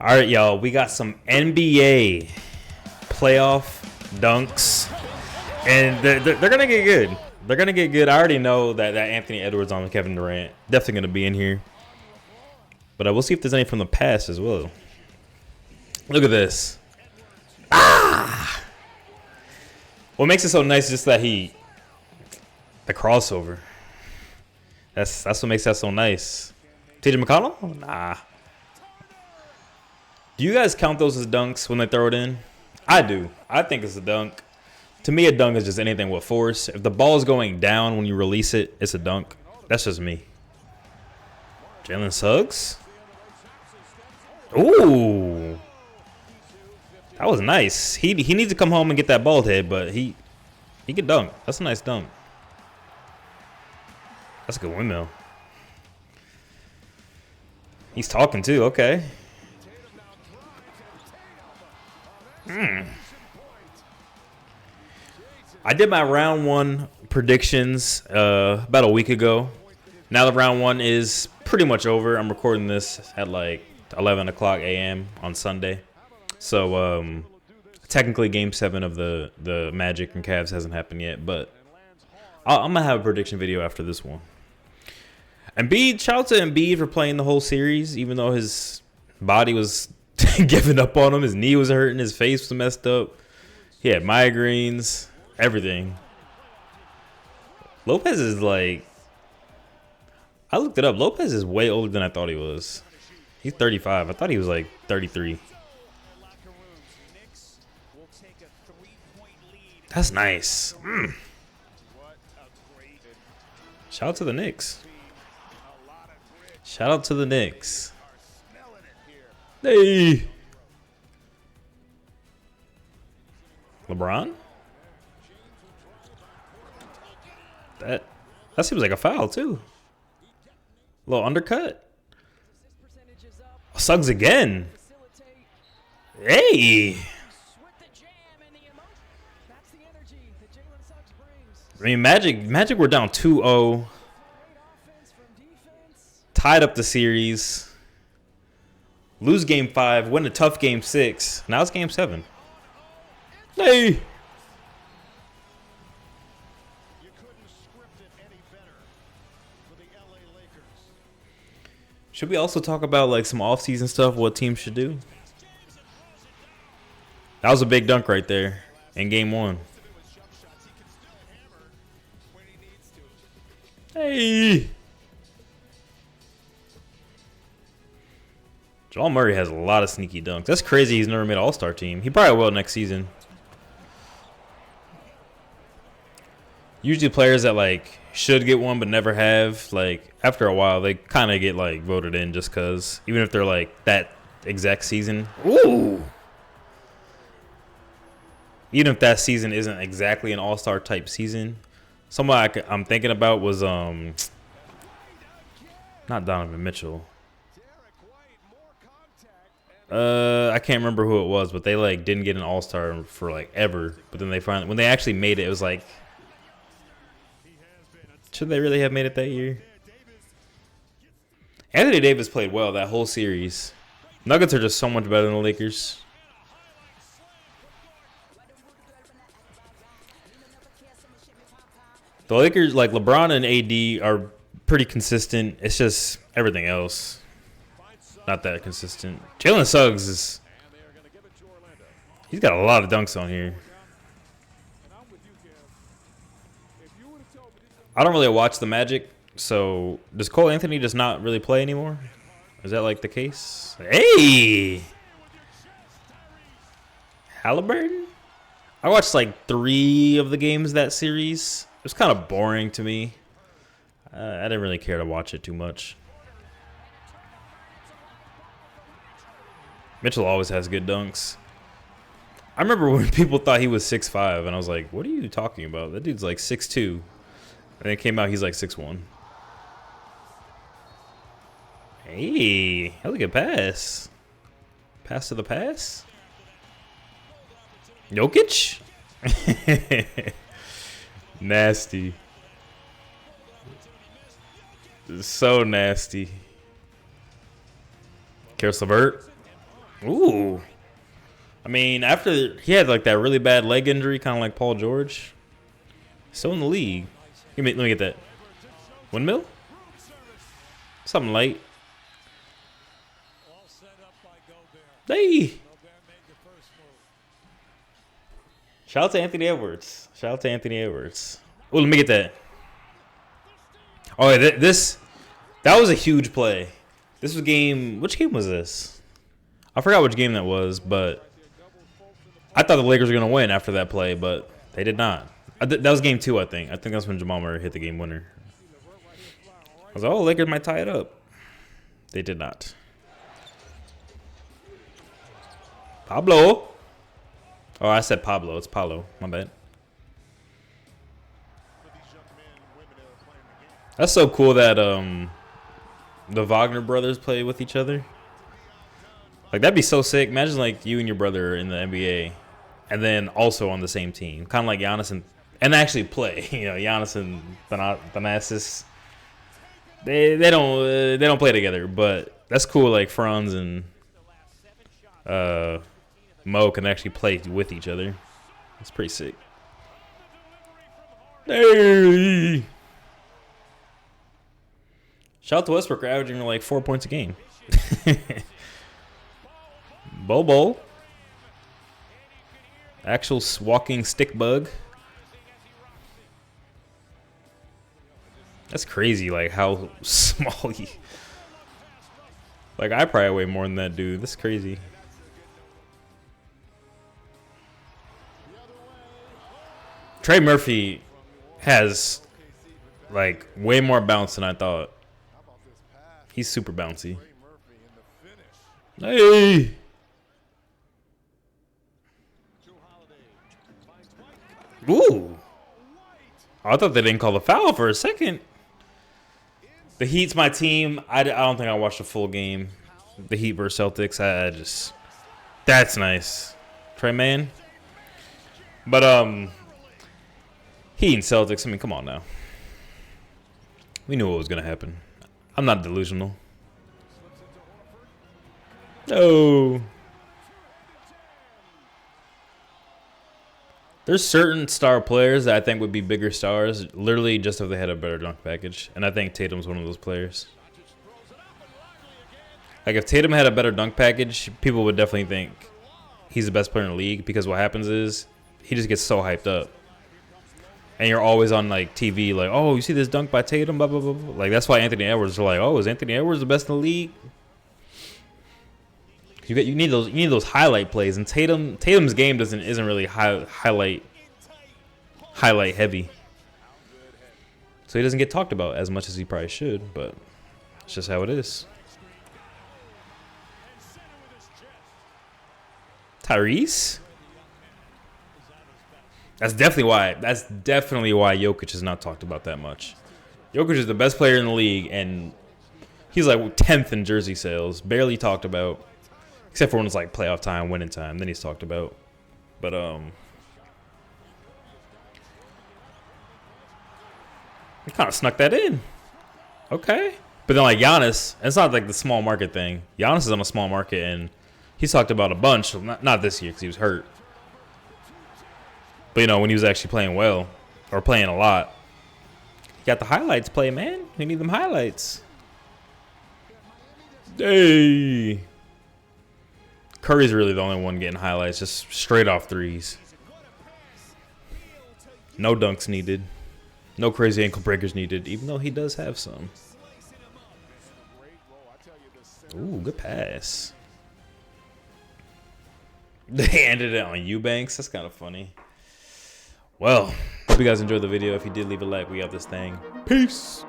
All right, y'all, we got some NBA playoff dunks, and they're gonna get good. They're gonna get good. I already know that Anthony Edwards on Kevin Durant definitely gonna be in here, but we'll see if there's any from the past as well. Look at this. What makes it so nice is just that the crossover. That's what makes that so nice. TJ McConnell? Nah. Do you guys count those as dunks when they throw it in? I do. I think it's a dunk. To me, a dunk is just anything with force. If the ball is going down when you release it, it's a dunk. That's just me. Jalen Suggs? Ooh. That was nice. He needs to come home and get that bald head, but he can dunk. That's a nice dunk. That's a good windmill. He's talking too. Okay. I did my round one predictions about a week ago. Now the round one is pretty much over. I'm recording this at like 11 o'clock a.m. on Sunday. So technically game 7 of the Magic and Cavs hasn't happened yet. But I'm going to have a prediction video after this one. Embiid, shout out to Embiid for playing the whole series, even though his body was giving up on him. His knee was hurting. His face was messed up. He had migraines, everything. Lopez is like, I looked it up. Lopez is way older than I thought he was. He's 35. I thought he was like 33. That's nice. Shout out to the Knicks. Shout out to the Knicks. Hey. LeBron? That seems like a foul too. A little undercut. Suggs again. Hey. I mean, Magic were down 2-0. Tied up the series. Lose game 5, win a tough game 6. Now it's game 7. Hey. Should we also talk about like some off-season stuff, what teams should do? That was a big dunk right there in game 1. Hey. Jamal Murray has a lot of sneaky dunks. That's crazy he's never made an all-star team. He probably will next season. Usually players that like should get one but never have, like after a while they kind of get like voted in just because, even if they're like that exact season. Ooh. Even if that season isn't exactly an all-star type season. Someone I'm thinking about was not Donovan Mitchell. I can't remember who it was, but they like didn't get an all-star for like ever. But then they finally, when they actually made it, it was like, should they really have made it that year? Anthony Davis played well that whole series. Nuggets are just so much better than the Lakers. The Lakers, like LeBron and AD, are pretty consistent. It's just everything else not that consistent. Jalen Suggs he's got a lot of dunks on here. I don't really watch the Magic, so does Cole Anthony just not really play anymore? Is that like the case? Hey! Halliburton? I watched like 3 of the games that series. It was kind of boring to me. I didn't really care to watch it too much. Mitchell always has good dunks. I remember when people thought he was 6'5", and I was like, what are you talking about? That dude's like 6'2". And then it came out he's like 6'1". Hey, that was a good pass. Pass to the pass. Jokic? Nasty. So nasty. Karis LeVert. Ooh. I mean, after he had like that really bad leg injury, kind of like Paul George. Still in the league. Let me get that. Windmill? Something light. Hey. Shout out to Anthony Edwards. Shout out to Anthony Edwards. Oh, let me get that. Oh, yeah, that was a huge play. This was game. Which game was this? I forgot which game that was, but I thought the Lakers were gonna win after that play, but they did not. That was game 2, I think. I think that's when Jamal Murray hit the game winner. I was like, oh, Lakers might tie it up. They did not. Pablo. Oh, I said Pablo. It's Paulo. My bad. That's so cool that the Wagner brothers play with each other. Like, that'd be so sick. Imagine like you and your brother in the NBA, and then also on the same team, kind of like Giannis and actually play. You know, Giannis and Thanasis. They don't play together, but that's cool. Like Franz and Mo can actually play with each other. It's pretty sick. Hey. Shout out to Westbrook, averaging like 4 points a game. Bobo. Actual walking stick bug. That's crazy, like how small he. Like I probably weigh more than that dude. That's crazy. Trey Murphy has like way more bounce than I thought. He's super bouncy. Hey. Ooh. I thought they didn't call the foul for a second. The Heat's my team. I don't think I watched the full game. The Heat versus Celtics. I just. That's nice. Trey Man. But, Heat and Celtics. I mean, come on now. We knew what was going to happen. I'm not delusional. No. There's certain star players that I think would be bigger stars, literally just if they had a better dunk package. And I think Tatum's one of those players. Like, if Tatum had a better dunk package, people would definitely think he's the best player in the league, because what happens is he just gets so hyped up. And you're always on, like, TV, like, oh, you see this dunk by Tatum, blah, blah, blah, blah. Like, that's why Anthony Edwards are like, oh, is Anthony Edwards the best in the league? You need those highlight plays, and Tatum's game isn't really highlight heavy, so he doesn't get talked about as much as he probably should. But it's just how it is. Tyrese. That's definitely why Jokic is not talked about that much. Jokic is the best player in the league, and he's like 10th in jersey sales, barely talked about. Except for when it's like playoff time, winning time, then he's talked about. But he kind of snuck that in. Okay. But then like Giannis, it's not like the small market thing. Giannis is on a small market, and he's talked about a bunch. Not this year because he was hurt. But you know, when he was actually playing well or playing a lot, you got the highlights play, man. You need them highlights. Hey. Curry's really the only one getting highlights, just straight off threes. No dunks needed. No crazy ankle breakers needed, even though he does have some. Ooh, good pass. They ended it on Eubanks. That's kind of funny. Well, hope you guys enjoyed the video. If you did, leave a like. We got this thing. Peace.